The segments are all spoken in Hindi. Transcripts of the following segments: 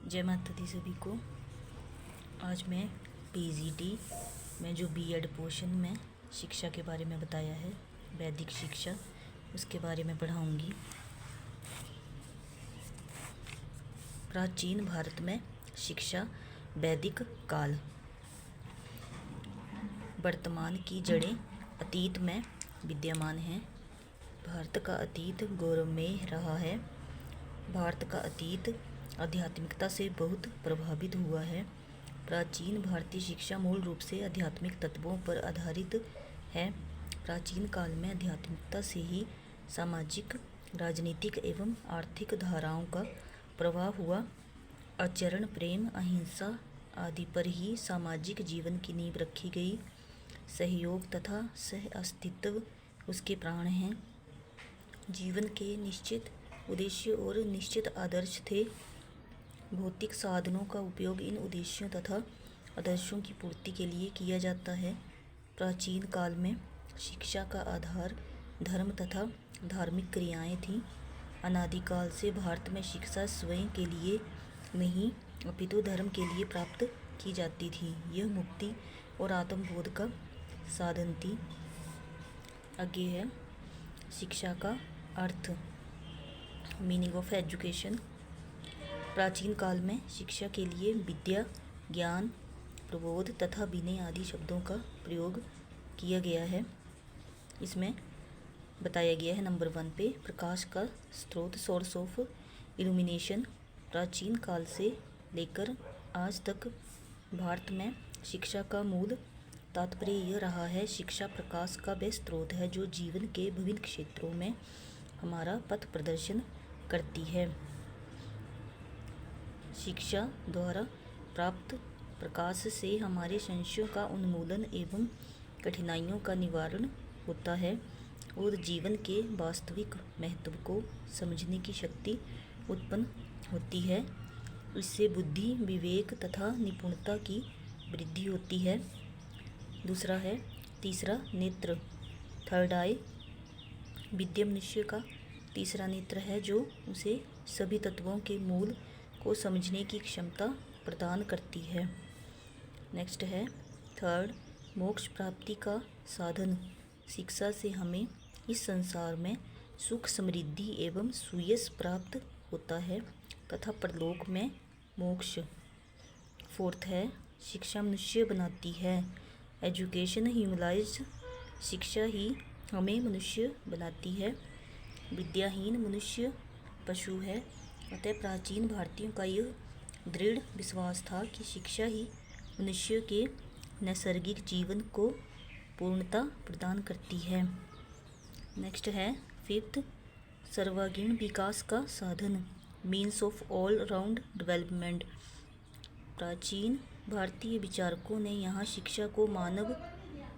जय माता दी सभी को। आज मैं पीजीटी में जो बीएड पोर्शन में शिक्षा के बारे में बताया है, वैदिक शिक्षा, उसके बारे में पढ़ाऊंगी। प्राचीन भारत में शिक्षा, वैदिक काल। वर्तमान की जड़ें अतीत में विद्यमान हैं। भारत का अतीत गौरवमय रहा है। भारत का अतीत आध्यात्मिकता से बहुत प्रभावित हुआ है। प्राचीन भारतीय शिक्षा मूल रूप से आध्यात्मिक तत्वों पर आधारित है। प्राचीन काल में आध्यात्मिकता से ही सामाजिक, राजनीतिक एवं आर्थिक धाराओं का प्रभाव हुआ। आचरण, प्रेम, अहिंसा आदि पर ही सामाजिक जीवन की नींव रखी गई। सहयोग तथा सह अस्तित्व उसके प्राण हैं। जीवन के निश्चित उद्देश्य और निश्चित आदर्श थे। भौतिक साधनों का उपयोग इन उद्देश्यों तथा आदर्शों की पूर्ति के लिए किया जाता है। प्राचीन काल में शिक्षा का आधार धर्म तथा धार्मिक क्रियाएं थीं। अनादिकाल से भारत में शिक्षा स्वयं के लिए नहीं अपितु धर्म के लिए प्राप्त की जाती थी। यह मुक्ति और आत्मबोध का साधन थी। आगे है शिक्षा का अर्थ, मीनिंग ऑफ एजुकेशन। प्राचीन काल में शिक्षा के लिए विद्या, ज्ञान, प्रबोध तथा विनय आदि शब्दों का प्रयोग किया गया है। इसमें बताया गया है नंबर 1 पे प्रकाश का स्रोत, सोर्स ऑफ इल्यूमिनेशन। प्राचीन काल से लेकर आज तक भारत में शिक्षा का मूल तात्पर्य यह रहा है, शिक्षा प्रकाश का वह स्रोत है जो जीवन के विभिन्न क्षेत्रों में हमारा पथ प्रदर्शन करती है। शिक्षा द्वारा प्राप्त प्रकाश से हमारे संशयों का उन्मूलन एवं कठिनाइयों का निवारण होता है और जीवन के वास्तविक महत्व को समझने की शक्ति उत्पन्न होती है। इससे बुद्धि, विवेक तथा निपुणता की वृद्धि होती है। दूसरा है तीसरा नेत्र, थर्ड आई। विद्या मनुष्य का तीसरा नेत्र है जो उसे सभी तत्वों के मूल को समझने की क्षमता प्रदान करती है। नेक्स्ट है थर्ड, मोक्ष प्राप्ति का साधन। शिक्षा से हमें इस संसार में सुख, समृद्धि एवं सुयश प्राप्त होता है तथा परलोक में मोक्ष। फोर्थ है शिक्षा मनुष्य बनाती है। एजुकेशन ह्यूमलाइज, शिक्षा ही हमें मनुष्य बनाती है। विद्याहीन मनुष्य पशु है। अतः प्राचीन भारतीयों का यह दृढ़ विश्वास था कि शिक्षा ही मनुष्य के नैसर्गिक जीवन को पूर्णता प्रदान करती है। नेक्स्ट है फिफ्थ, सर्वांगीण विकास का साधन, means of all round development. प्राचीन भारतीय विचारकों ने यहाँ शिक्षा को मानव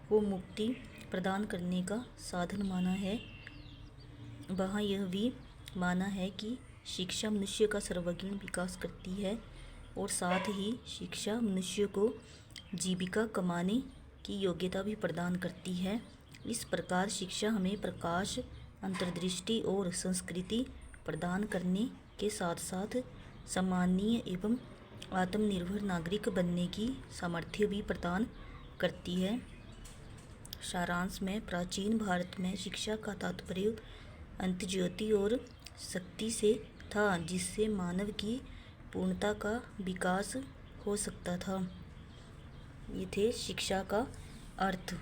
को मुक्ति प्रदान करने का साधन माना है। वहाँ यह भी माना है कि शिक्षा मनुष्य का सर्वांगीण विकास करती है और साथ ही शिक्षा मनुष्य को जीविका कमाने की योग्यता भी प्रदान करती है। इस प्रकार शिक्षा हमें प्रकाश, अंतर्दृष्टि और संस्कृति प्रदान करने के साथ साथ सम्मानीय एवं आत्मनिर्भर नागरिक बनने की सामर्थ्य भी प्रदान करती है। सारांश में प्राचीन भारत में शिक्षा का तात्पर्य अंतर्ज्योति और शक्ति से था, जिससे मानव की पूर्णता का विकास हो सकता था। ये थे शिक्षा का अर्थ।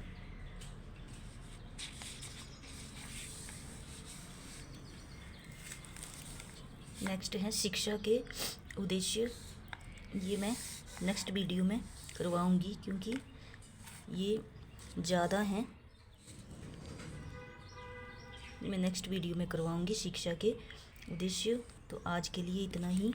नेक्स्ट है शिक्षा के उद्देश्य। ये मैं नेक्स्ट वीडियो में करवाऊंगी क्योंकि ये ज़्यादा हैं। मैं नेक्स्ट वीडियो में करवाऊंगी शिक्षा के उद्देश्य। तो आज के लिए इतना ही।